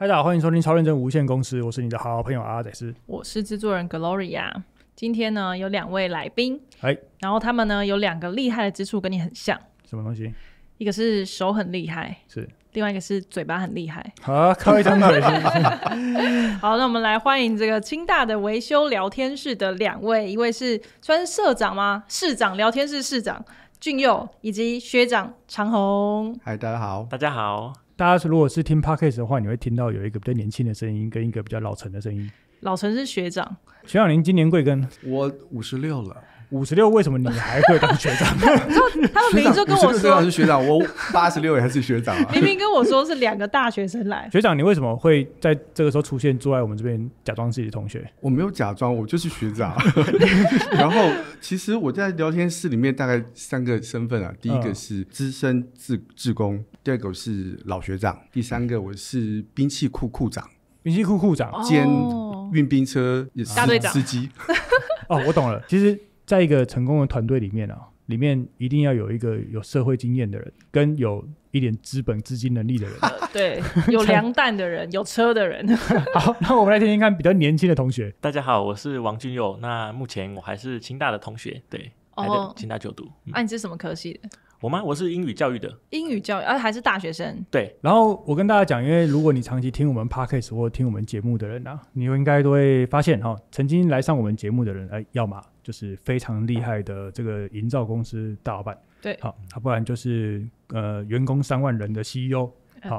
大家好，欢迎收听超认真无限公司，我是你的好朋友阿仔斯，我是制作人 Gloria。今天呢有2位来宾，然后他们呢有2个厉害的之处跟你很像。什么东西？一个是手很厉害，是另外一个是嘴巴很厉害。好，开一张嘴。好，那我们来欢迎这个清大的维修聊天室的2位，一位是算是社长吗？市长，聊天室市长俊佑，以及学长长虹。嗨，大家好。大家好。大家如果是听 Podcast 的话，你会听到有一个比较年轻的声音跟一个比较老成的声音。老陈是学长。学长您今年贵庚？我56了。56，为什么你还会当学长？他们明明就跟我说是学长，我86也还是学长啊。明明跟我说是2个大学生来。学长，你为什么会在这个时候出现，坐在我们这边假装自己的同学？我没有假装，我就是学长。然后其实我在聊天室里面大概3个身份啊，第一个是资深志工，第二个是老学长，第三个我是兵器库库长。兵器库库长兼运兵车大队长司机。哦，我懂了。其实在一个成功的团队里面啊，里面一定要有一个有社会经验的人，跟有一点资金能力的人。对，有粮弹的人，有车的人。好，那我们来听听看比较年轻的同学。大家好，我是王俊佑。那目前我还是清大的同学，对，还在清大就读。你是什么科系的？我吗？我是英语教育的。英语教育，还是大学生？对。然后我跟大家讲，因为如果你长期听我们 podcast 或听我们节目的人啊，你应该都会发现曾经来上我们节目的人，要么就是非常厉害的这个营造公司大老板，对，好，不然就是员工3万人的 CEO，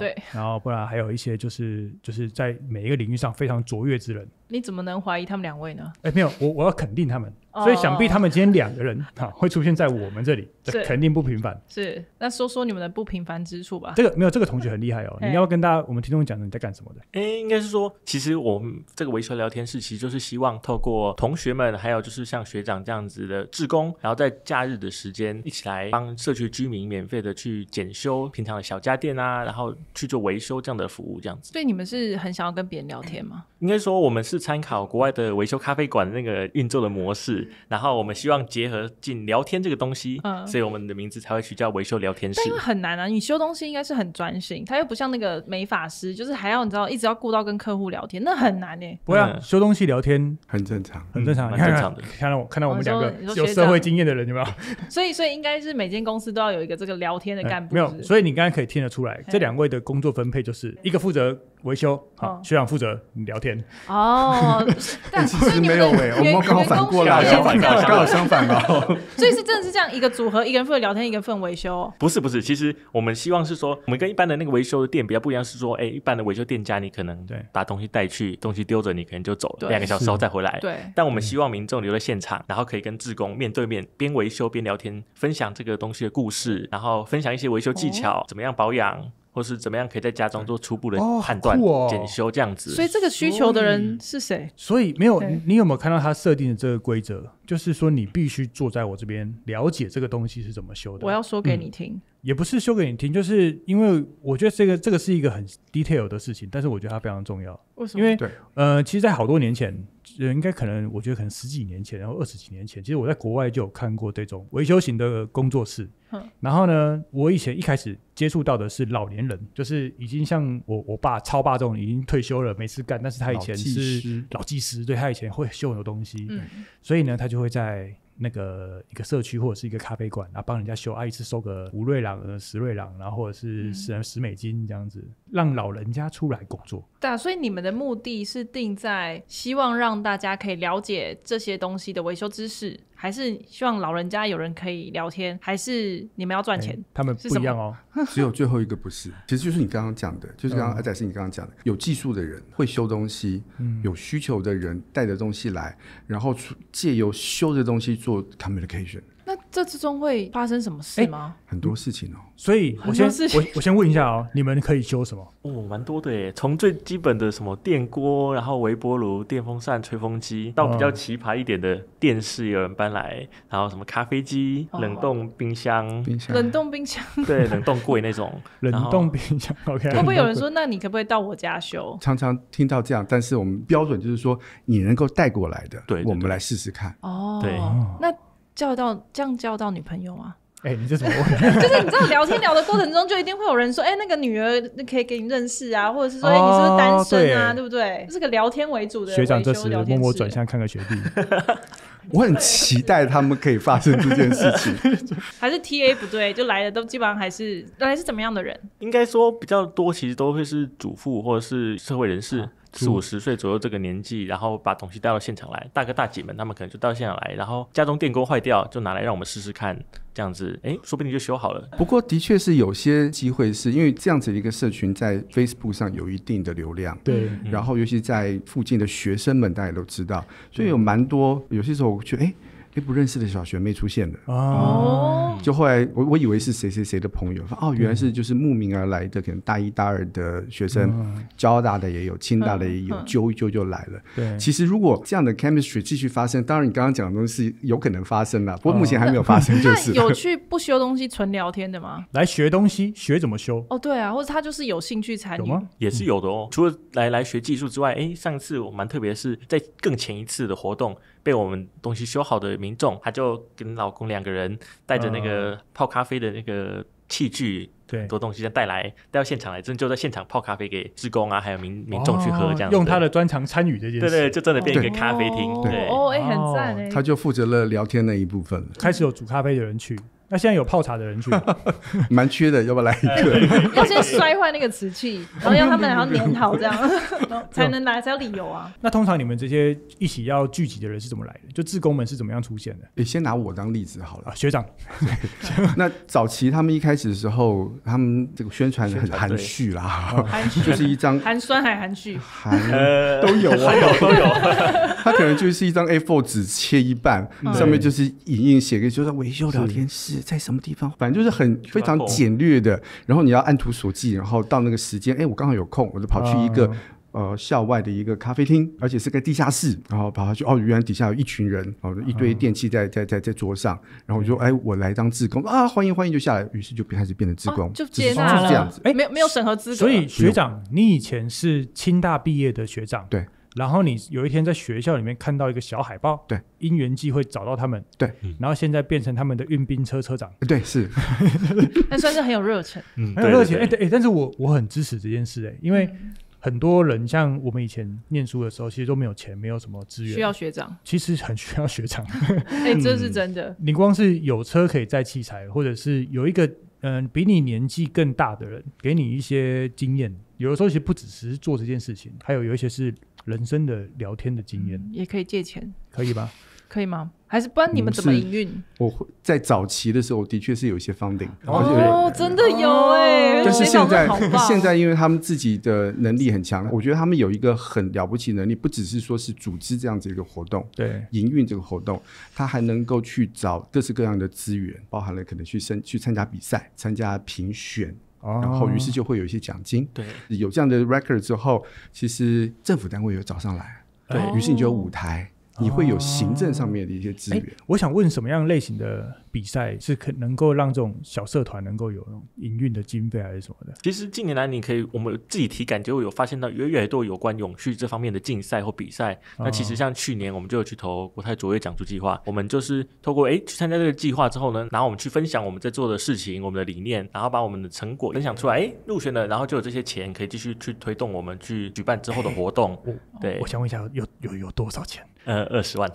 对，然后不然还有一些就是在每一个领域上非常卓越之人。你怎么能怀疑他们2位呢？没有，我要肯定他们，所以想必他们今天2个人会出现在我们这里，这肯定不平凡。是，那说说你们的不平凡之处吧。这个同学很厉害哦，你要不跟我们听众讲你在干什么的？应该是说，其实我们这个维修聊天室其实就是希望透过同学们，还有就是像学长这样子的志工，然后在假日的时间一起来帮社区居民免费的去检修平常的小家电啊，然后去做维修这样的服务，这样子。所以你们是很想要跟别人聊天吗？应该说我们是参考国外的维修咖啡馆的那个运作的模式，然后我们希望结合进聊天这个东西，所以我们的名字才会取叫维修聊天室。但因为很难啊，你修东西应该是很专心，它又不像那个美发师，就是还要你知道一直要顾到跟客户聊天，那很难耶。不会啊，修东西聊天很正常，很正常，蛮正常的。看到我们2个有社会经验的人有没有？所以应该是每间公司都要有一个这个聊天的干部。没有，所以你刚才可以听得出来，这2位的工作分配就是一个负责维修，学长负责聊天。但其实没有我们刚好反过来，刚好相反哦。所以是真的是这样一个组合，一个人负责聊天，一个人负责维修。不是，其实我们希望是说，我们跟一般的那个维修的店比较不一样，是说，一般的维修店家你可能把东西带去，东西丢着，你可能就走了，2个小时后再回来。对。但我们希望民众留在现场，然后可以跟志工面对面边维修边聊天，分享这个东西的故事，然后分享一些维修技巧，怎么样保养。或是怎么样可以在家中做初步的判断、检修这样子。所以这个需求的人是谁？所以没有，你有没有看到他设定的这个规则？就是说你必须坐在我这边了解这个东西是怎么修的。我要说给你听。也不是修给你听，就是因为我觉得这个是一个很 detail 的事情，但是我觉得它非常重要。为什么？因为其实在好多年前，应该我觉得可能10几年前，然后20几年前，其实我在国外就有看过这种维修型的工作室。然后呢，我以前一开始接触到的是老年人，就是已经像我爸超爸这种已经退休了没事干，但是他以前是老技师，对，他以前会修很多东西，所以呢他就会在那个一个社区或者是一个咖啡馆，然后帮人家修，一次收个5瑞郎、10瑞郎，然后或者是10美金这样子，让老人家出来工作。对啊，所以你们的目的是定在希望让大家可以了解这些东西的维修知识，还是希望老人家有人可以聊天，还是你们要赚钱？他们不一样哦。只有最后一个不是，其实就是你刚刚讲的，就是刚刚阿仔是你刚刚讲的，有技术的人会修东西，有需求的人带着东西来，然后借由修的东西做 communication。那这之中会发生什么事吗？很多事情哦。所以我先问一下哦，你们可以修什么？蛮多的耶，从最基本的什么电锅，然后微波炉、电风扇、吹风机，到比较奇葩一点的电视有人搬来，然后什么咖啡机、冷冻冰箱、冷冻冰箱，对，冷冻柜那种冷冻冰箱。OK， 会不会有人说，那你可不可以到我家修？常常听到这样，但是我们标准就是说，你能够带过来的，对，我们来试试看。对，那这样交到女朋友吗？你这怎么问？就是你知道聊天聊的过程中，就一定会有人说，那个女儿可以给你认识啊，或者是说，你是不是单身啊，对不对？这是个聊天为主的。学长这时默默转向看个学弟，我很期待他们可以发生这件事情。还是 TA 不对，就来的都基本上还是怎么样的人？应该说比较多，其实都会是主妇或者是社会人士。40-50岁左右这个年纪，然后把东西带到现场来，大哥大姐们他们可能就到现场来，然后家中电锅坏掉就拿来让我们试试看，这样子说不定就修好了。不过的确是有些机会是因为这样子的一个社群在 Facebook 上有一定的流量，对，然后尤其在附近的学生们大家都知道，所以有蛮多有些时候我觉得不认识的小学妹出现了就后来我以为是谁谁谁的朋友，原来是就是慕名而来的，可能大一大二的学生，交大的也有，清大的也有，揪一揪就来了。对，其实如果这样的 chemistry 继续发生，当然你刚刚讲的东西是有可能发生了，不过目前还没有发生就是。那有去不修东西纯聊天的吗？来学东西，学怎么修？对啊，或者他就是有兴趣参与，有吗？也是有的哦。除了来学技术之外，上次我蛮特别的是，在更前一次的活动，被我们东西修好的民众，他就跟老公2个人带着那个泡咖啡的那个器具，很多东西带到现场来，真就在现场泡咖啡给志工啊，还有民众去喝，这样子用他的专长参与这件事，对，就真的变一个咖啡厅，对，很赞他就负责了聊天那一部分了。开始有煮咖啡的人去。那现在有泡茶的人去，蛮缺的，要不要来一个？要先摔坏那个瓷器，然后让他们然后粘好，这样才能来，才有理由啊。那通常你们这些一起要聚集的人是怎么来的？就志工们是怎么样出现的？先拿我当例子好了，学长。那早期他们一开始的时候，他们这个宣传很含蓄啦，就是一张寒酸还含蓄，都有啊，都有。他可能就是一张 A4 纸切一半，上面就是影印写个就是维修聊天室在什么地方，反正就是非常简略的。然后你要按图索骥，然后到那个时间，我刚好有空，我就跑去一个校外的一个咖啡厅，而且是个地下室，然后跑下去，原来底下有一群人，一堆电器在桌上，然后我就我来当志工啊，欢迎就下来，于是就开始变成志工，就接纳了，这样子，没有审核资格。所以学长，你以前是清大毕业的学长，对。然后你有一天在学校里面看到一个小海报，对，因缘际会找到他们，对，然后现在变成他们的运兵车车长，对，是，但算是很有热忱，很有热情，但是我很支持这件事，因为很多人像我们以前念书的时候，其实都没有钱，没有什么资源，需要学长，其实很需要学长，这是真的。你光是有车可以载器材，或者是有一个比你年纪更大的人给你一些经验，有的时候其实不只是做这件事情，还有一些是人生的聊天的经验，也可以借钱，可以吗？可以吗？还是不然你们怎么营运？我在早期的时候的确是有一些 funding，真的有但是现在因为他们自己的能力很强，我觉得他们有一个很了不起的能力，不只是说是组织这样子一个活动，对，营运这个活动，他还能够去找各式各样的资源，包含了可能去参加比赛、参加评选。然后于是就会有一些奖金，对，有这样的 record 之后，其实政府单位有找上来，对，于是你就有舞台，你会有行政上面的一些资源。我想问什么样类型的比赛是能够让这种小社团能够有那种营运的经费还是什么的？其实近年来我们自己体感就有发现到越来越多有关永续这方面的竞赛或比赛。那其实像去年我们就有去投国泰卓越奖助计划，我们就是透过去参加这个计划之后呢，然后我们去分享我们在做的事情、我们的理念，然后把我们的成果分享出来，入选了，然后就有这些钱可以继续去推动我们去举办之后的活动。对，我想问一下，有多少钱？20万，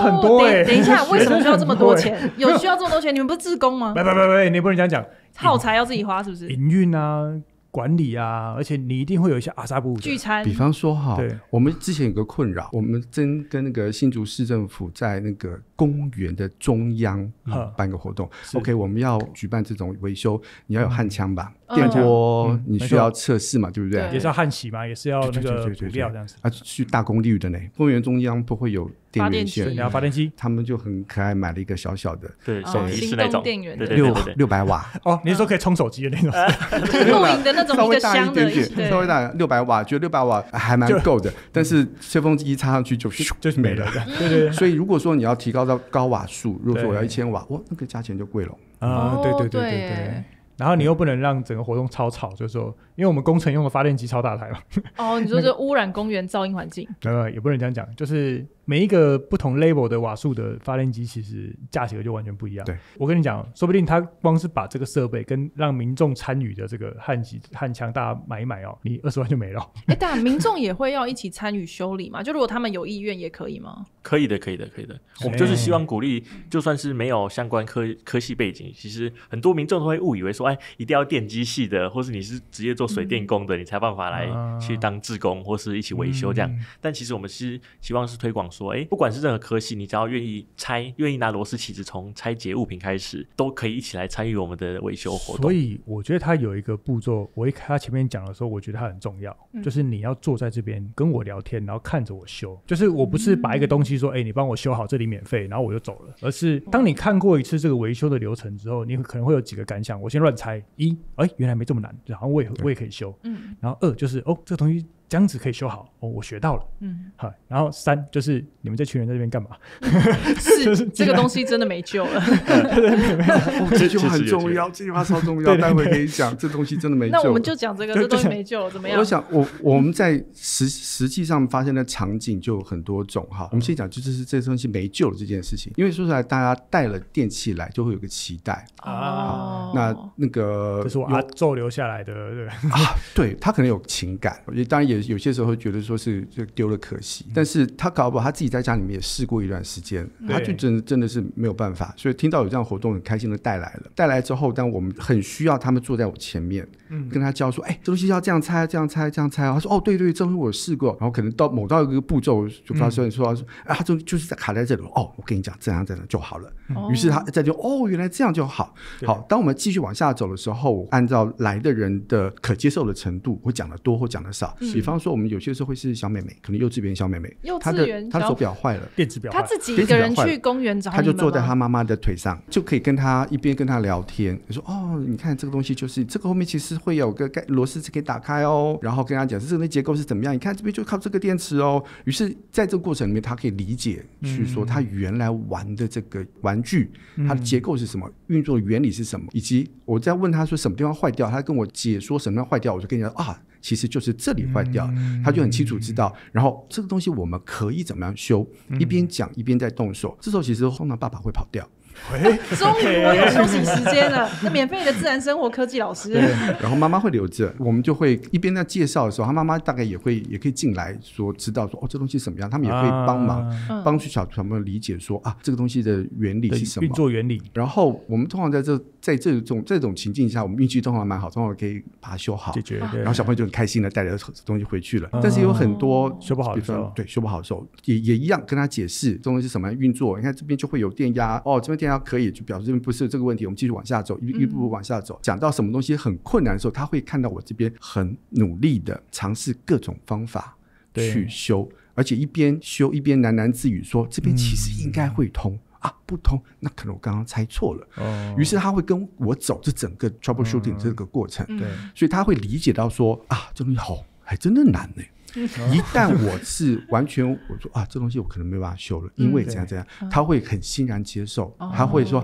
很多等一下，为什么需要这么多钱？有需要这么多钱？你们不是志工吗？不，你不能这样讲。耗材要自己花，是不是？营运啊，管理啊，而且你一定会有一些阿萨布聚餐。比方说我们之前有个困扰，我们真跟那个新竹市政府在那个公园的中央办个活动。OK， 我们要举办这种维修，你要有焊枪吧？电锅你需要测试嘛，对不对？也是要焊洗嘛，也是要那个补料这样子。去大功率的呢，公园中央不会有电源线，你要发电机，他们就很可爱，买了一个小小的，对，手提式那种电源，600瓦。你是说可以充手机的那种？露营的那种，稍微大一点点，稍微大600瓦，觉得600瓦还蛮够的，但是吹风机插上去就是没了。对。所以如果说你要提高到高瓦数，如果说我要1000瓦，那个价钱就贵了。对。然后你又不能让整个活动超吵，就是说，因为我们工程用的发电机超大台嘛。你说这污染公园噪音环境？也不能这样讲，就是每一个不同 label 的瓦数的发电机，其实价格就完全不一样。对，我跟你讲，说不定他光是把这个设备跟让民众参与的这个焊枪，大家买一买哦，你20万就没了。但民众也会要一起参与修理嘛？就如果他们有意愿，也可以吗？可以的。我们就是希望鼓励，就算是没有相关科系背景，其实很多民众都会误以为说，一定要电机系的，或是你是直接做水电工的，你才有办法来去当志工，或是一起维修这样。但其实我们是希望是推广说，不管是任何科系，你只要愿意拆，愿意拿螺丝起子从拆解物品开始，都可以一起来参与我们的维修活动。所以我觉得他有一个步骤，他前面讲的时候，我觉得他很重要，就是你要坐在这边跟我聊天，然后看着我修。就是我不是把一个东西说，你帮我修好，这里免费，然后我就走了，而是当你看过一次这个维修的流程之后，你可能会有几个感想。我先乱猜，原来没这么难，然后我也可以修。然后2就是这个东西这样子可以修好，我学到了。好，然后3就是你们这群人在这边干嘛？4这个东西真的没救了。这句话很重要，这句话超重要，待会可以讲，这东西真的没救了。那我们就讲这个，这东西没救了，怎么样？我想我们在实际上发现的场景就有很多种哈。我们先讲就是这东西没救了这件事情，因为说出来大家带了电器来就会有个期待哦。那个这是我阿祖留下来的，对他可能有情感，当然也有些时候会觉得说是就丢了可惜，但是他搞不好他自己在家里面也试过一段时间，他就真的是没有办法，所以听到有这样的活动很开心的带来之后，但我们很需要他们坐在我前面，跟他教说，这东西要这样拆这样拆这样拆，他说对，这东西我有试过，然后可能到一个步骤就发现说，他就是在卡在这里，我跟你讲这样就好了，于是他再就原来这样就好。好，当我们继续往下走的时候，按照来的人的可接受的程度，会讲的多或讲的少，比方说我们有些时候会是小妹妹，可能幼稚园小妹妹，她的手表坏了，电子表坏了，她自己一个人去公园找你们吗？她就坐在她妈妈的腿上，就可以一边跟她聊天，说你看这个东西就是这个后面其实会有个螺丝可以打开哦，然后跟她讲这个结构是怎么样，你看这边就靠这个电池哦。于是在这个过程里面，她可以理解去说她原来玩的这个玩具，它的结构是什么，运作的原理是什么，以及我在问她说什么地方坏掉，她跟我解说什么地方坏掉，我就跟你讲其实就是这里坏掉，他就很清楚知道，然后这个东西我们可以怎么样修，一边讲一边在动手，这时候其实通常爸爸会跑掉。终于我有休息时间了，那免费的自然生活科技老师。然后妈妈会留着，我们就会一边在介绍的时候，他妈妈大概也可以进来说，知道说这东西什么样，他们也会帮忙帮助小朋友理解说这个东西的原理是什么，运作原理。然后我们通常在这种情境下，我们运气通常蛮好，通常可以把它修好解决，然后小朋友就很开心的带着东西回去了。但是有很多修不好的时候，对，修不好的时候也一样跟他解释这东西是什么运作。你看这边就会有电压，这边电压可以，就表示这边不是这个问题，我们继续往下走，一步步往下走。讲到什么东西很困难的时候，他会看到我这边很努力的尝试各种方法去修，而且一边修一边喃喃自语说这边其实应该会通。不通，那可能我刚刚猜错了。于是他会跟我走这整个 troubleshooting 这个过程，所以他会理解到说这东西还真的难呢。一旦我是完全我说这东西我可能没办法修了，因为怎样怎样，他会很欣然接受，他会说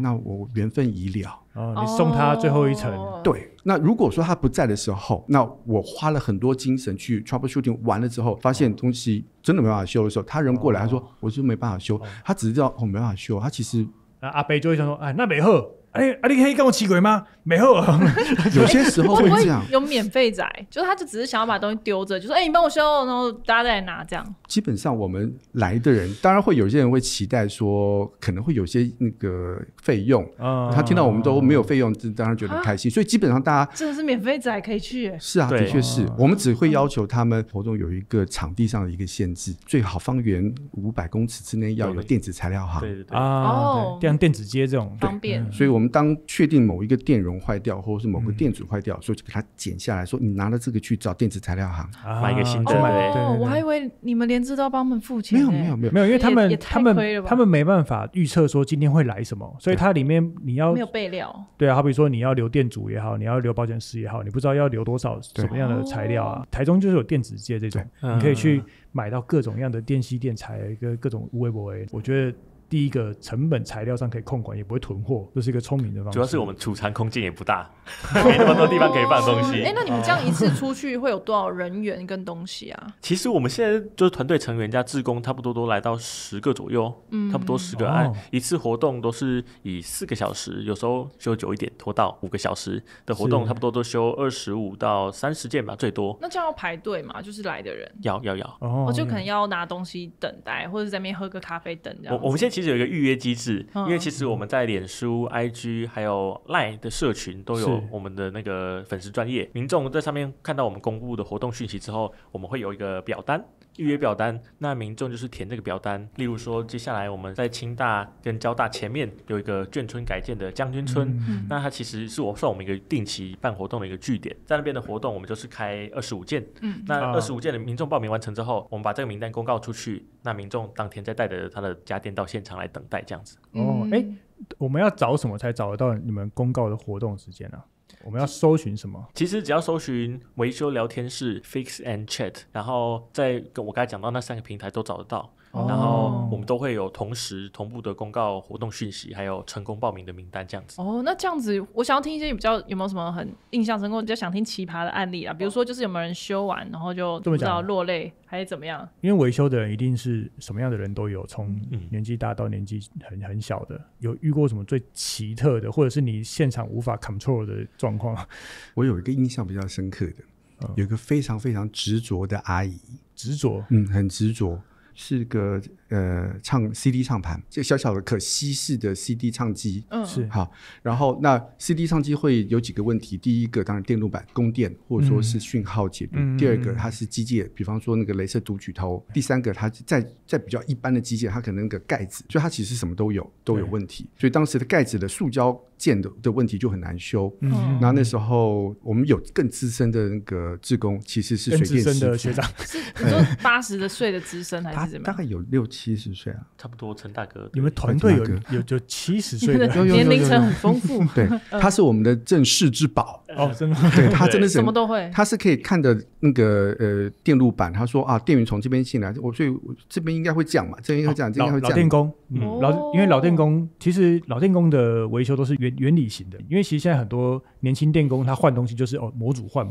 那我缘分已了。你送他最后一程。对，那如果说他不在的时候，那我花了很多精神去 troubleshooting 完了之后，发现东西真的没办法修的时候，他人过来他说我就没办法修，他只是知道没办法修，他其实阿伯就会想说那没好，你可以跟我骑轨吗？没好。有些时候会这样。有免费仔，就是他就只是想要把东西丢着，就说你帮我修，然后大家再来拿这样。基本上我们来的人，当然会有些人会期待说可能会有些那个费用，他听到我们都没有费用，当然觉得很开心。所以基本上大家真的是免费仔可以去。是的确是。我们只会要求他们活动有一个场地上的一个限制，最好方圆500公尺之内要有电子材料行。对，像电子街这种方便。所以我们当确定某一个电容坏掉或者是某个电阻坏掉，所以就给它剪下来说你拿了这个去找电子材料行买一个新的。我还以为你们连这都要帮他们付钱。没有，因为他们没办法预测说今天会来什么，所以它里面你要没有备料。对好比说你要留电阻也好，你要留保险丝也好，你不知道要留多少什么样的材料台中就是有电子街这种，你可以去买到各种样的电器电材跟各种有的没的。我觉得第一个成本材料上可以控管，也不会囤货，这是一个聪明的方式。主要是我们储藏空间也不大，没那么多地方可以放东西。那你们这样一次出去会有多少人员跟东西啊？其实我们现在就是团队成员加志工，差不多都来到10个左右，差不多10个。一次活动都是以4个小时，有时候休久一点，拖到5个小时的活动，差不多都休25到30件吧，最多。那这样要排队嘛？就是来的人要我就可能要拿东西等待，或者在那边喝个咖啡等这样。我们现在其实有一个预约机制，因为其实我们在脸书、IG 还有 LINE 的社群都有我们的那个粉丝专页，民众在上面看到我们公布的活动讯息之后，我们会有一个表单。预约表单，那民众就是填这个表单。例如说，接下来我们在清大跟交大前面有一个眷村改建的将军村，那它其实是算我们一个定期办活动的一个据点，在那边的活动我们就是开25件，那25件的民众报名完成之后，我们把这个名单公告出去，那民众当天再带着他的家电到现场来等待这样子。我们要找什么才找得到你们公告的活动时间啊？我们要搜寻什么？其实只要搜寻维修聊天室 Fix and Chat， 然后在我刚才讲到那3个平台都找得到。然后我们都会有同步的公告活动讯息，还有成功报名的名单这样子。那这样子，我想要听一些比较有没有什么很印象深刻，比较想听奇葩的案例啊？比如说，就是有没有人修完然后就不知道落泪，还是怎么样？因为维修的人一定是什么样的人都有，从年纪大到年纪很小的。有遇过什么最奇特的，或者是你现场无法 control 的状况？我有一个印象比较深刻的，有一个非常非常执着的阿姨，执着，很执着。是个唱 CD 唱盘，就小小的可吸式的 CD 唱机，是好。然后那 CD 唱机会有几个问题，第一个当然电路板供电或者说是讯号解读，第二个它是机械，比方说那个雷射读取头，第三个它在比较一般的机械，它可能那个盖子，所以它其实什么都有问题，所以当时的盖子的塑胶件的问题就很难修。然后那时候我们有更资深的那个志工，其实是水电师的学长，是你说80岁的资深还是怎么样？大概有60-70岁啊，差不多。陈大哥，你们团队有70岁的，年龄层很丰富。对，他是我们的镇世之宝。真的，对，他真的是什么都会。他是可以看的那个电路板，他说电源从这边进来，所以我这边应该会这样嘛，这边应该会这样，这边应该会这样。老电工，因为老电工其实老电工的维修都是原理型的，因为其实现在很多年轻电工他换东西就是模组换，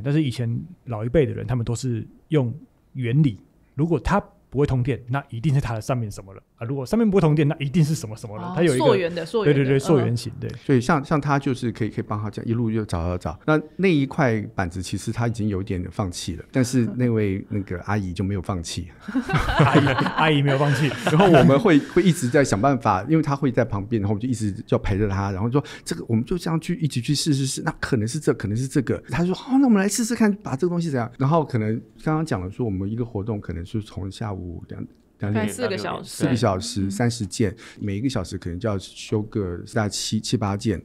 但是以前老一辈的人他们都是用原理，如果他不会通电，那一定是它的上面什么了啊！如果上面不会通电，那一定是什么了。它有一个溯源的，对，溯源型对。所以像他就是可以帮他这样一路就找。那一块板子其实他已经有一点放弃了，但是那位那个阿姨就没有放弃。阿姨没有放弃，然后我们会一直在想办法，因为他会在旁边，然后我们就一直要陪着他，然后说这个我们就这样一起去试，那可能是可能是这个。他说好，那我们来试试看，把这个东西怎样。然后可能刚刚讲了说，我们一个活动可能是从下午2点4个小时30件，每一个小时可能就要修个大概7-8件，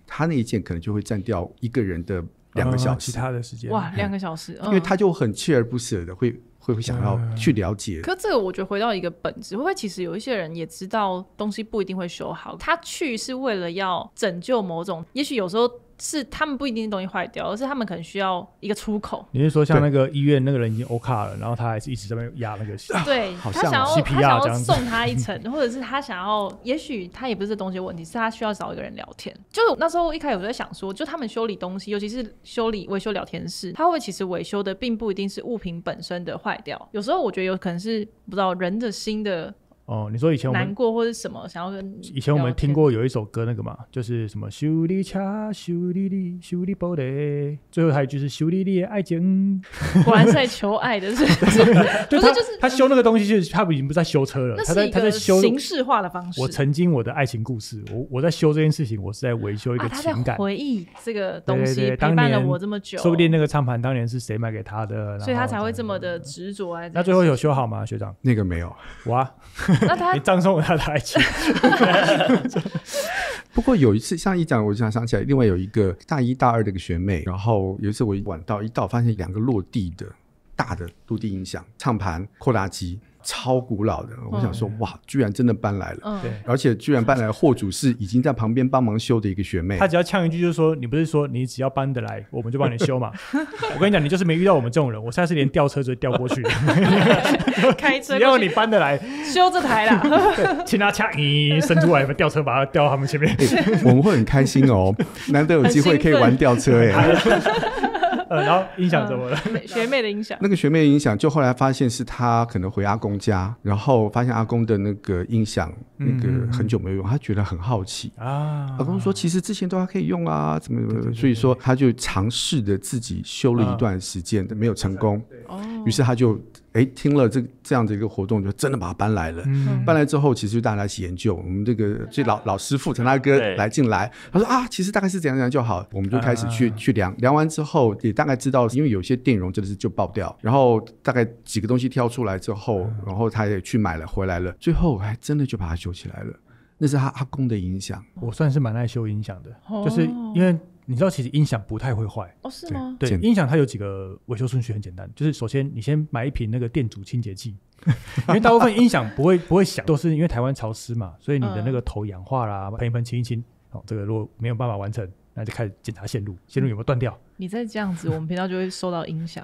他那一件可能就会占掉一个人的2个小时，其他的时间哇2个小时，因为他就很锲而不舍的会想要去了解。可这个我觉得回到一个本质，会不会其实有一些人也知道东西不一定会修好，他去是为了要拯救某种，也许有时候是他们不一定东西坏掉，而是他们可能需要一个出口。你是说像那个医院那个人已经 OK 了，然后他还是一直在那边压那个对，好像他想要送他一程，或者是他想要，也许他也不是这东西的问题，是他需要找一个人聊天。就是那时候一开始我就在想说，就他们修理东西，尤其是维修聊天室，他会不会其实维修的并不一定是物品本身的坏掉，有时候我觉得有可能是不知道人的心的。你说以前我们难过或者什么想要跟以前我们听过有一首歌那个嘛，就是什么修理车修理你修理玻璃，最后还有就是修理你的爱情，果然是在求爱的是不是就是他修那个东西，就是他已经不是在修车了，那是一个形式化的方式。我曾经我的爱情故事，我在修这件事情，我是在维修一个情感，他在回忆这个东西，对，陪伴了我这么久，说不定那个唱盘当年是谁买给他的，所以他才会这么的执着。那最后有修好吗，学长？那个没有。哇，那他你葬送了他的爱情。不过有一次像一讲，我想起来，另外有一个大1大2的一个学妹，然后有一次我晚到发现2个落地的大的落地音响、唱盘、扩大机，超古老的，我想说哇，居然真的搬来了，对，而且居然搬来的货主是已经在旁边帮忙修的一个学妹。他只要呛一句就是说，你不是说你只要搬得来我们就帮你修嘛？我跟你讲，你就是没遇到我们这种人，我下次连吊车就吊过去开车只要你搬得来修这台啦，对，请他掐伸出来吊车把它吊到他们前面我们会很开心哦，难得有机会可以玩吊车耶。然后音响怎么了？学妹的音响，那个学妹的音响，就后来发现是她可能回阿公家，然后发现阿公的那个音响那个很久没有用，她觉得很好奇啊。阿公说其实之前都还可以用啊，怎么，所以说她就尝试的自己修了一段时间，没有成功。于是她就听了这样的一个活动，就真的把它搬来了。搬来之后，其实就大家一起研究。我们这个最老师傅陈大哥来进来，他说啊，其实大概是怎样就好。我们就开始去量，量完之后也大概知道，因为有些电容真的是就爆掉，然后大概几个东西挑出来之后，然后他也去买了回来了，最后还真的就把它修起来了。那是他阿公的音响。我算是蛮爱修音响的，就是因为你知道其实音响不太会坏。是吗？对，音响它有几个维修顺序很简单，就是首先你先买一瓶那个电阻清洁剂因为大部分音响不会响，都是因为台湾潮湿嘛，所以你的那个头氧化啦，喷一喷清一清，这个如果没有办法完成，那就开始检查线路有没有断掉。你再这样子我们频道就会收到音响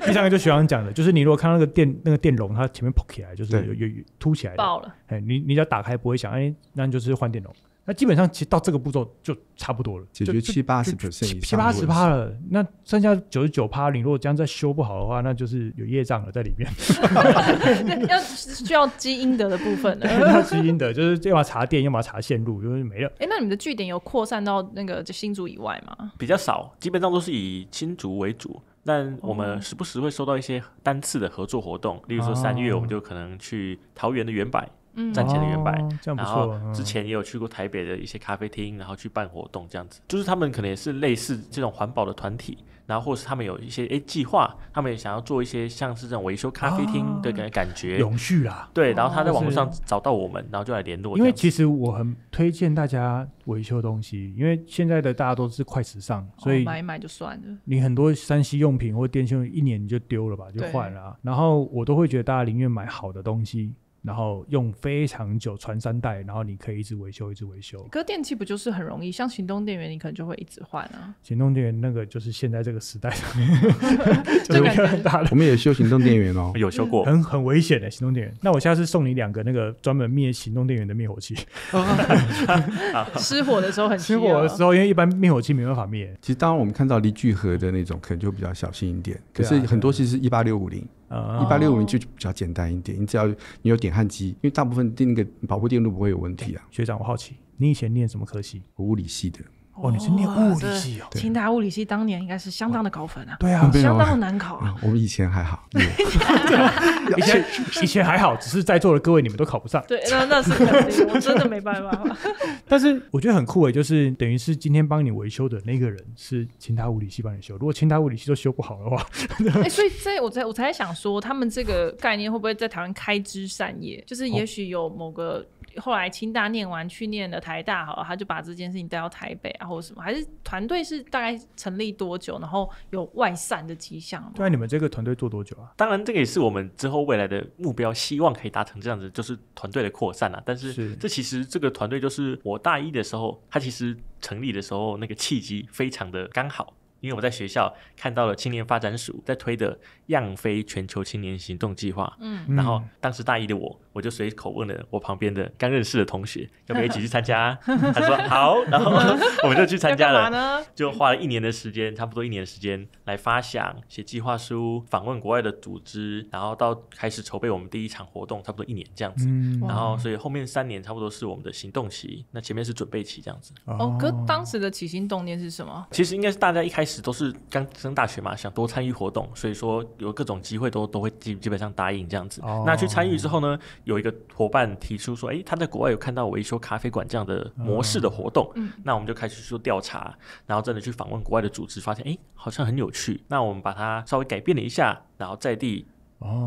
第三个就学长讲的，就是你如果看到那个电容它前面跑起来，就是有凸起来的爆了，你只要打开不会响，那就是换电容。那基本上其实到这个步骤就差不多了，解决70-80% 以上，70-80%了。那剩下99%，你如果这样再修不好的话，那就是有业障了在里面。需要积阴德的部分了。要积阴德，就是要么查电，要么查线路，就是没了。那你们的据点有扩散到那个新竹以外吗？比较少，基本上都是以新竹为主。但我们时不时会收到一些单次的合作活动，例如说3月我们就可能去桃园的原百。站前的原百，这样不错。然后之前也有去过台北的一些咖啡厅，然后去办活动，这样子，就是他们可能也是类似这种环保的团体，然后或是他们有一些计划，他们也想要做一些像是这种维修咖啡厅的感觉，永续啦。对，然后他在网络上找到我们，然后就来联络。因为其实我很推荐大家维修东西，因为现在的大家都是快时尚，所以买一买就算了。你很多3C 用品或电信用品1年你就丢了吧，就换了。然后我都会觉得大家宁愿买好的东西，然后用非常久，传3代，然后你可以一直维修一直维修。可是电器不就是很容易，像行动电源你可能就会一直换啊。行动电源那个就是现在这个时代上面就是一个很大的。我们也修行动电源哦，有修过，很危险的行动电源。那我下次送你2个那个专门灭行动电源的灭火器。失火的时候很需要。失火的时候，因为一般灭火器没办法灭。其实当然我们看到离聚合的那种，可能就比较小心一点。可是很多其实是18650，18650就比较简单一点。你只要你有点焊机，因为大部分那个保护电路不会有问题啊。学长，我好奇，你以前念什么科系？物理系的。你是念物理系哦？清大物理系当年应该是相当的高分啊。对啊，相当的难考啊。我们以前还好，以前还好，只是在座的各位你们都考不上。对，那是肯定，我真的没办法。但是我觉得很酷诶，就是等于是今天帮你维修的那个人是清大物理系帮你修，如果清大物理系都修不好的话，所以我才想说，他们这个概念会不会在台湾开枝散叶？就是也许有某个。后来清大念完去念了台大好了，他就把这件事情带到台北啊，或者什么？还是团队是大概成立多久，然后有外散的迹象吗？对啊，你们这个团队做多久啊？当然，这个也是我们之后未来的目标，希望可以达成这样子，就是团队的扩散啊。但是这其实这个团队就是我大一的时候，他其实成立的时候那个契机非常的刚好。因为我在学校看到了青年发展署在推的样飞全球青年行动计划，然后当时大一的我就随口问了我旁边的刚认识的同学要不要一起去参加他说好，然后我们就去参加了，就花了1年的时间，差不多1年的时间来发想、写计划书、访问国外的组织，然后到开始筹备我们第一场活动，差不多1年这样子，然后所以后面3年差不多是我们的行动期，那前面是准备期这样子。可当时的起心动念是什么？其实应该是大家一开始都是刚升大学嘛，想多参与活动，所以说有各种机会都会基本上答应这样子。那去参与之后呢，有一个伙伴提出说，他在国外有看到维修咖啡馆这样的模式的活动，那我们就开始去做调查，然后真的去访问国外的组织，发现好像很有趣。那我们把它稍微改变了一下，然后在地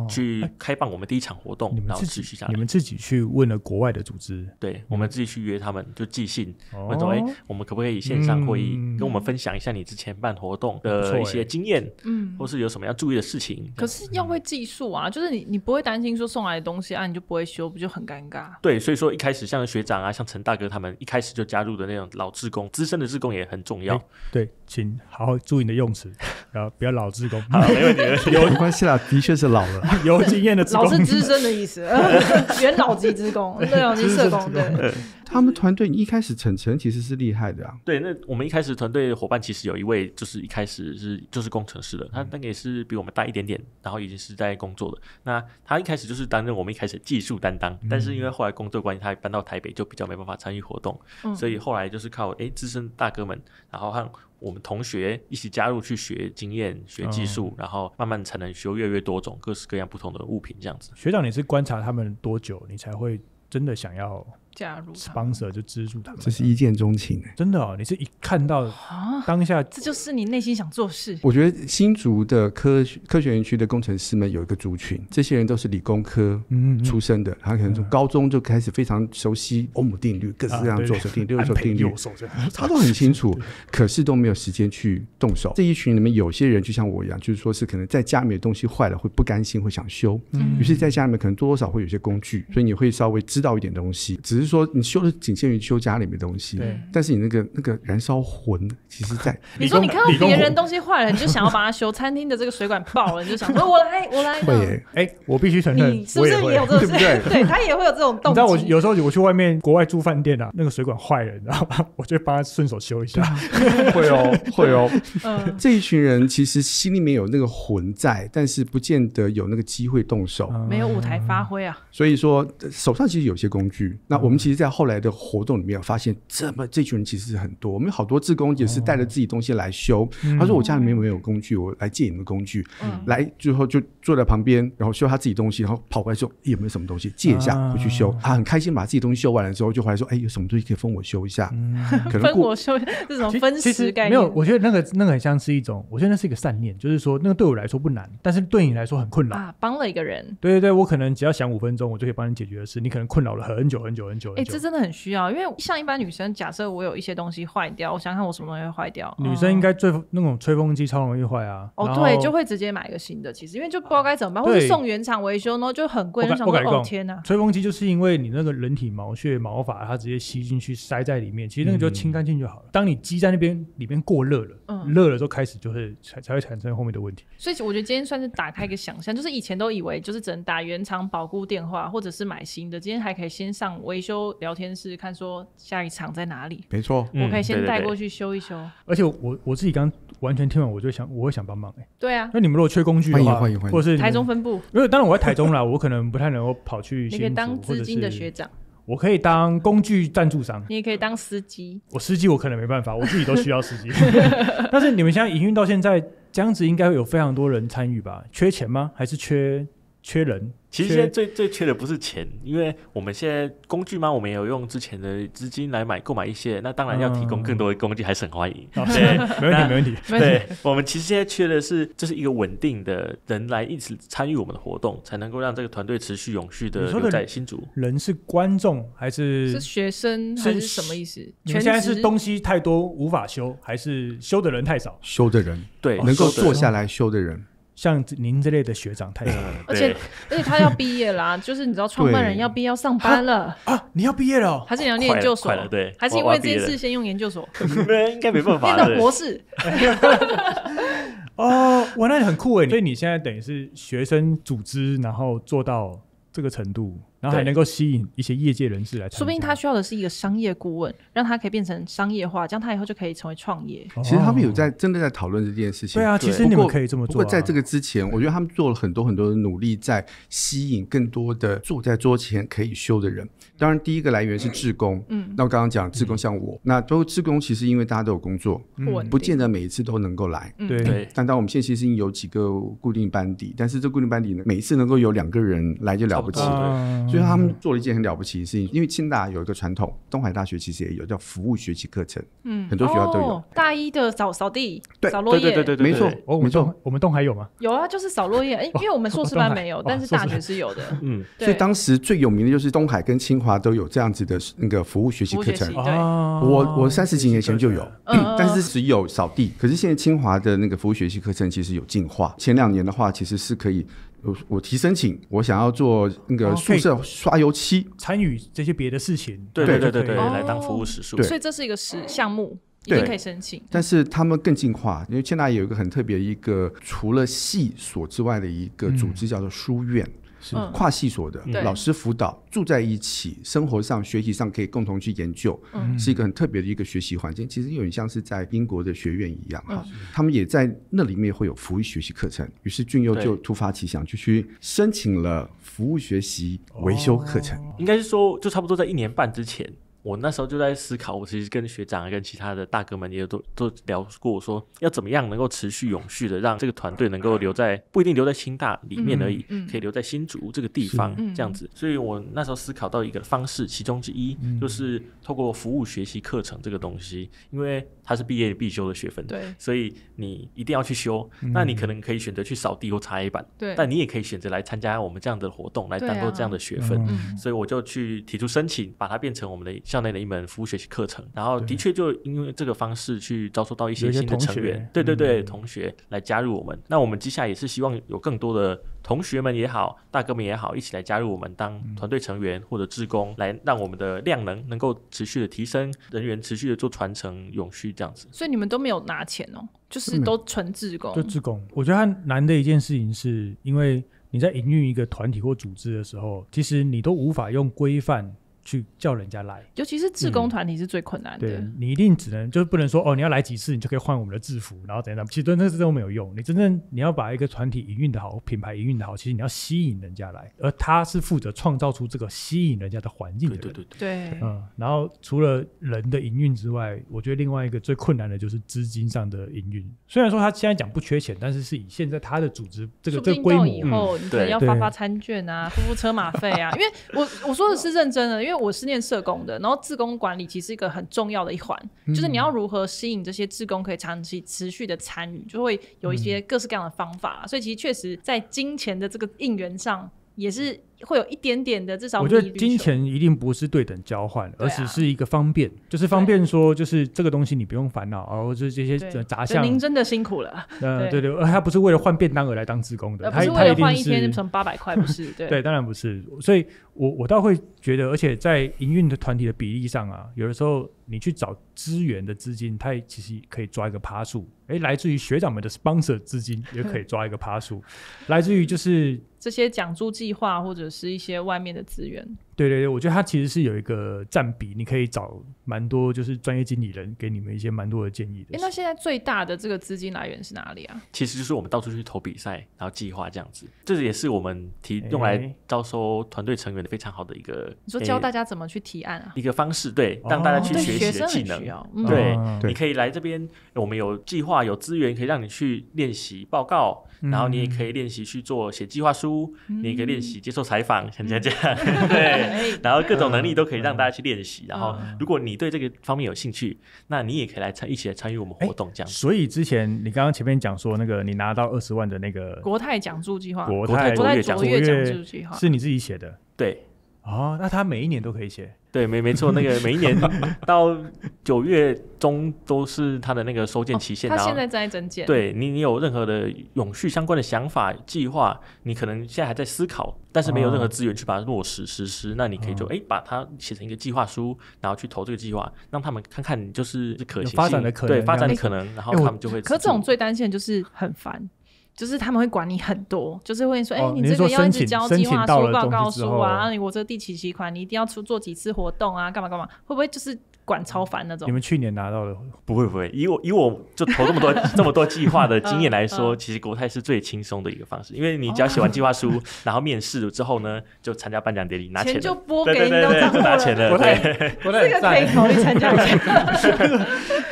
去开办我们第一场活动，然后持续下来。你们自己去问了国外的组织？对，我们自己去约他们，就寄信问说，我们可不可以线上会议跟我们分享一下你之前办活动的一些经验，或是有什么要注意的事情？可是要会技术啊，就是你不会担心说送来的东西你就不会修，不就很尴尬？对，所以说一开始像学长像陈大哥他们一开始就加入的那种老志工，资深的志工也很重要。对，请好好注意你的用词，然后不要老志工。好，没问题，没关系啦，的确是老了，有经验的志工，老是资深的意思，元老级志工，元老级社工，对。他们团队一开始晨其实是厉害的啊。对，那我们一开始团队的伙伴其实有一位就是一开始就是工程师的，他那个也是比我们大一点点，然后已经是在工作的。那他一开始就是担任我们一开始技术担当，但是因为后来工作关系，他搬到台北就比较没办法参与活动，所以后来就是靠资深大哥们，然后和我们同学一起加入去学经验、学技术，然后慢慢才能修越来越多种各式各样不同的物品这样子。学长，你是观察他们多久，你才会真的想要加入 sponsor 就资助他们？这是一见钟情真的你是一看到当下，这就是你内心想做事。我觉得新竹的科学园区的工程师们有一个族群，这些人都是理工科出身的，他可能从高中就开始非常熟悉欧姆定律、各式各样的左手定律、右手定律，他都很清楚，可是都没有时间去动手。这一群里面有些人就像我一样，就是说是可能在家里面的东西坏了会不甘心，会想修，于是在家里面可能多多少会有些工具，所以你会稍微知道一点东西，只是说你修的仅限于修家里面的东西，但是你那个燃烧魂其实在你说你看到别人东西坏了你就想要把它修，餐厅的这个水管爆了你就想说我来会我必须承认，你是不是也有这种对不对？对，他也会有这种动机。你知道我有时候我去外面国外住饭店那个水管坏了，你知道吗？我就帮他顺手修一下。会哦这一群人其实心里面有那个魂在，但是不见得有那个机会动手，没有舞台发挥啊。所以说手上其实有些工具，那我们其实在后来的活动里面有发现这群人其实很多，我们有好多志工也是带着自己东西来修，他说我家里面没有工具，我来借你们工具，来最后就坐在旁边然后修他自己东西，然后跑过来说有没有什么东西借一下我去修，他很开心把自己东西修完了之后就回来说有什么东西可以分我修一下，可能分我修这种分食概念。没有，我觉得那个很像是一种，我觉得那是一个善念，就是说那个对我来说不难，但是对你来说很困扰帮了一个人。对，我可能只要想5分钟我就可以帮你解决的事，你可能困扰了很久。这真的很需要，因为像一般女生，假设我有一些东西坏掉，我想想我什么东西会坏掉，女生应该那种吹风机超容易坏啊。对，就会直接买一个新的，其实因为就不知道该怎么办，或者送原厂维修，然后就很贵，就想说天哪。吹风机就是因为你那个人体毛屑毛发它直接吸进去塞在里面，其实那个就清干净就好了。当你积在那边里面过热了，热了之后开始就是才会产生后面的问题。所以我觉得今天算是打开一个想象，就是以前都以为就是只能打原厂保固电话或者是买新的，今天还可以先上维修聊天室看说下一场在哪里。没错，我可以先带过去修一修。而且我自己刚完全听完我会想帮忙对啊，那你们如果缺工具的话，欢迎或者是台中分部，因为当然我在台中啦我可能不太能够跑去新竹，你可以当资金的学长，我可以当工具赞助商，你也可以当司机。我司机我可能没办法，我自己都需要司机。但是你们现在营运到现在这样子，应该会有非常多人参与吧？缺钱吗？还是缺人？其实现在最缺的不是钱，因为我们现在工具嘛，我们也有用之前的资金来购买一些，那当然要提供更多的工具还是很欢迎。对，没问题。对，我们其实现在缺的是就是一个稳定的人来一直参与我们的活动，才能够让这个团队持续永续的留在新竹。人是观众还是学生还是什么意思？你们现在是东西太多无法修，还是修的人太少？修的人，对，能够坐下来修的人。像您这类的学长太少，而且他要毕业啦，就是你知道创办人要毕业要上班了你要毕业了还是你要念研究所？快了，对，还是因为这件事先用研究所？应该没办法，念到博士。哇，那很酷耶！所以你现在等于是学生组织，然后做到这个程度，然后还能够吸引一些业界人士来参加，说不定他需要的是一个商业顾问，让他可以变成商业化，这样他以后就可以成为创业。其实他们有真的在讨论这件事情。对啊，其实你们可以这么做。不过在这个之前，我觉得他们做了很多的努力，在吸引更多的坐在桌前可以修的人。当然第一个来源是志工，那我刚刚讲志工像我，那都志工其实因为大家都有工作，不见得每一次都能够来。对，但我们现在其实已经有几个固定班底，但是这固定班底呢，每一次能够有2个人来就了不起了。所以他们做了一件很了不起的事情，因为清大有一个传统，东海大学其实也有叫服务学习课程，很多学校都有。大一的扫地、对扫落叶，对，没错。我们东海有吗？有啊，就是扫落叶。因为我们硕士班没有，但是大学是有的。所以当时最有名的就是东海跟清华都有这样子的那个服务学习课程。我30几年前就有，但是只有扫地。可是现在清华的那个服务学习课程其实有进化。前2年的话，其实是可以。我提申请，我想要做那个宿舍刷油漆，参与这些别的事情，对，来当服务时数，所以这是一个项目，已经可以申请。但是他们更进化，因为清大有一个很特别一个除了系所之外的一个组织，叫做书院。是跨系所的老师辅导住在一起，生活上学习上可以共同去研究，是一个很特别的一个学习环境。其实有点像是在英国的学院一样，他们也在那里面会有服务学习课程。于是俊佑就突发奇想，就去申请了服务学习维修课程。应该是说就差不多在1年半之前，我那时候就在思考，我其实跟学长跟其他的大哥们也都聊过，说要怎么样能够持续永续的让这个团队能够不一定留在清大里面而已，可以留在新竹这个地方这样子。所以我那时候思考到一个方式，其中之一就是透过服务学习课程这个东西，因为它是毕业必修的学分，对，所以你一定要去修。那你可能可以选择去扫地或擦黑板，对，但你也可以选择来参加我们这样的活动，来当做这样的学分。所以我就去提出申请，把它变成我们的校内的一门服务学习课程，然后的确就因为这个方式去招收到一些新的成员，对，同学来加入我们。那我们接下来也是希望有更多的同学们也好，大哥们也好，一起来加入我们当团队成员或者志工，来让我们的量能够持续的提升，人员持续的做传承永续这样子。所以你们都没有拿钱哦，就是都纯志工，就志工。我觉得它难的一件事情是因为你在营运一个团体或组织的时候，其实你都无法用规范去叫人家来，尤其是志工团体是最困难的。对，你一定只能就是不能说你要来几次你就可以换我们的制服，然后怎样，其实那都没有用。你真正你要把一个团体营运的好，品牌营运的好，其实你要吸引人家来，而他是负责创造出这个吸引人家的环境的人。对，然后除了人的营运之外，我觉得另外一个最困难的就是资金上的营运。虽然说他现在讲不缺钱，但是以现在他的组织这个规模，以后你可能要发餐券啊，付车马费啊。因为我说的是认真的，因为我是念社工的，然后志工管理其实是一个很重要的一环，就是你要如何吸引这些志工可以长期持续的参与，就会有一些各式各样的方法。所以其实确实在金钱的这个应援上也是会有一点点的，至少我觉得金钱一定不是对等交换，而只是一个方便，就是方便说就是这个东西你不用烦恼，然后就是这些杂项。您真的辛苦了。对，他不是为了换便当而来当志工的，不是为了换一天成800块，不是。对，当然不是。所以我倒会觉得，而且在营运的团体的比例上啊，有的时候你去找资源的资金，它其实可以抓一个趴数。来自于学长们的 sponsor 资金也可以抓一个趴数，来自于就是这些讲座计划或者是一些外面的资源。对，我觉得它其实是有一个占比，你可以找蛮多就是专业经理人给你们一些蛮多的建议的。那现在最大的这个资金来源是哪里啊？其实就是我们到处去投比赛，然后计划这样子，这也是我们用来招收团队成员的非常好的一个，你说教大家怎么去提案啊？一个方式，对，让大家去学习的技能。对，你可以来这边，我们有计划有资源可以让你去练习报告，然后你也可以练习去做写计划书，你也可以练习接受采访，像这样对。然后各种能力都可以让大家去练习，然后如果你对这个方面有兴趣，那你也可以来一起来参与我们活动这样子。所以之前你刚刚前面讲说那个你拿到20万的那个国泰讲助计划，国泰卓越讲助计划是你自己写的？对。那他每一年都可以写？对，没错，那个每一年到9月中都是他的那个收件期限。他现在在增件。对，你有任何的永续相关的想法计划，你可能现在还在思考，但是没有任何资源去把它落实实施，那你可以就把它写成一个计划书，然后去投这个计划，让他们看看你就是可行性发展的可能，对，发展的可能，然后他们就会。可这种最担心的就是很烦。就是他们会管你很多，就是会说你这个要一直交计划书、报告书啊，你我这个第几期款你一定要做几次活动啊，干嘛，会不会就是管超烦那种。你们去年拿到的？不会，以我就投这么多计划的经验来说，其实国泰是最轻松的一个方式，因为你只要写完计划书，然后面试了之后呢，就参加颁奖典礼拿钱了，钱就拨给你到账户就拿钱了。国泰这个可以考虑参加一下。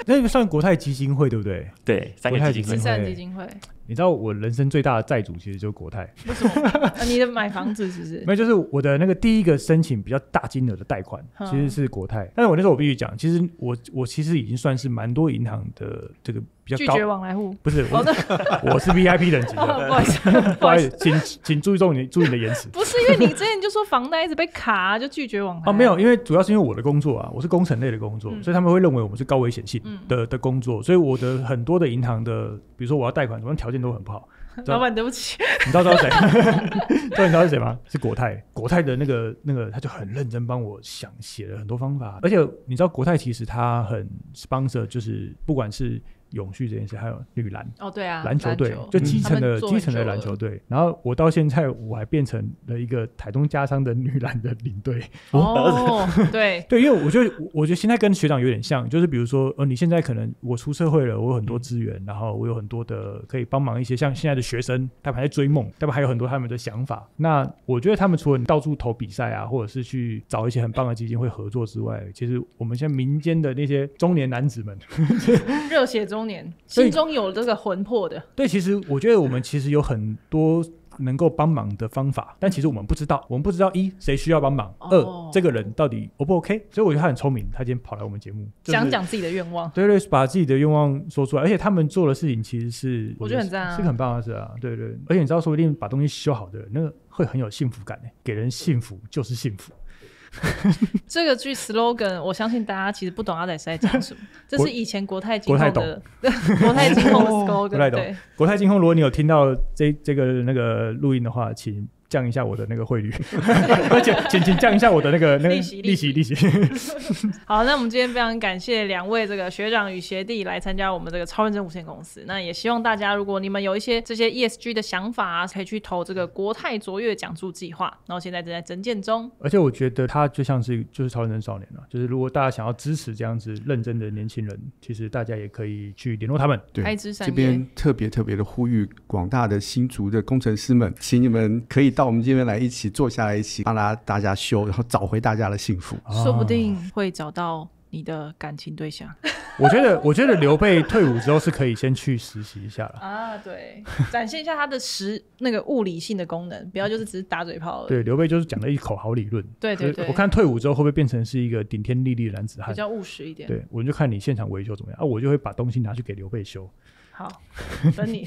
那个算国泰基金会对不对？对，3个基金会。慈善基金会。你知道我人生最大的债主其实就是国泰。为什么？你的买房子是不是？没有，就是我的那个第一个申请比较大金额的贷款其实是国泰，但是我那时候我必须讲，其实我其实已经算是蛮多银行的这个比较高拒绝往来户，不是我是 VIP 等级的。不好意思，不好意思，请注意你的言辞。不是因为你之前就说房贷一直被卡，就拒绝往来。没有，因为主要是因为我的工作啊，我是工程类的工作，所以他们会认为我们是高危险性的工作，所以我的很多的银行的，比如说我要贷款，什么条件都很不好。老板，对不起，你知道谁？你知道是谁吗？是国泰。国泰的那个，他就很认真帮我写了很多方法，而且你知道国泰其实他很 sponsor， 就是不管是永续这件事，还有绿篮对啊，篮球队就基层的篮球队，然后我到现在我还变成了一个台东家商的女篮的领队。对对，因为我觉得现在跟学长有点像，就是比如说你现在可能我出社会了，我有很多资源，然后我有很多的可以帮忙一些像现在的学生，他们还在追梦，他们还有很多他们的想法。那我觉得他们除了到处投比赛啊，或者是去找一些很棒的基金会合作之外，其实我们现在民间的那些中年男子们热血中年，心中有这个魂魄的。对，其实我觉得我们其实有很多能够帮忙的方法，但其实我们不知道，一谁需要帮忙，二这个人到底 O 不 OK。所以我觉得他很聪明，他今天跑来我们节目，讲自己的愿望，对，把自己的愿望说出来，而且他们做的事情其实是我觉得很赞啊，是个很棒的事啊，对，而且你知道，说不定把东西修好的人，那个会很有幸福感，给人幸福就是幸福。这个句 slogan 我相信大家其实不懂阿仔是在讲什么，这是以前国泰金控的国泰金控的 slogan。 对，国泰金控，如果你有听到这个那个录音的话，请降一下我的那个汇率，而且请降一下我的那个利息。好，那我们今天非常感谢2位这个学长与学弟来参加我们这个超认真无限公司。那也希望大家，如果你们有一些这些 ESG 的想法啊，可以去投这个国泰卓越奖助计划，然后现在正在征件中。而且我觉得他就像就是超认真少年了，就是如果大家想要支持这样子认真的年轻人，其实大家也可以去联络他们。对，这边特别的呼吁广大的新竹的工程师们，请你们可以到我们这边来一起坐下来，一起帮大家修，然后找回大家的幸福，说不定会找到你的感情对象。我觉得刘备退伍之后是可以先去实习一下了啊，对，展现一下他的那个物理性的功能，不要就是只是打嘴炮而已。对，刘备就是讲了一口好理论。对，我看退伍之后会不会变成是一个顶天立地的男子汉，比较务实一点。对，我就看你现场维修怎么样啊，我就会把东西拿去给刘备修。好，等你。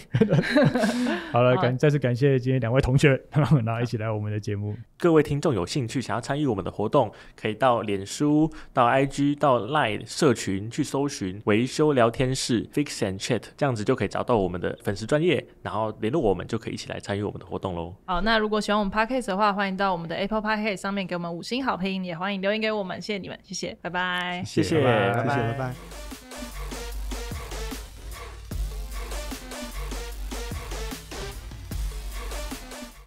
好了，再次感谢今天2位同学，然后一起来我们的节目。各位听众有兴趣想要参与我们的活动，可以到脸书、到 IG、到 Line 社群去搜寻维修聊天室 Fix and Chat， 这样子就可以找到我们的粉丝专页，然后联络我们就可以一起来参与我们的活动咯。好，那如果喜欢我们 Podcast 的话，欢迎到我们的 Apple Podcast 上面给我们5星好评，也欢迎留言给我们，谢谢你们，谢谢，拜拜。谢谢，拜拜。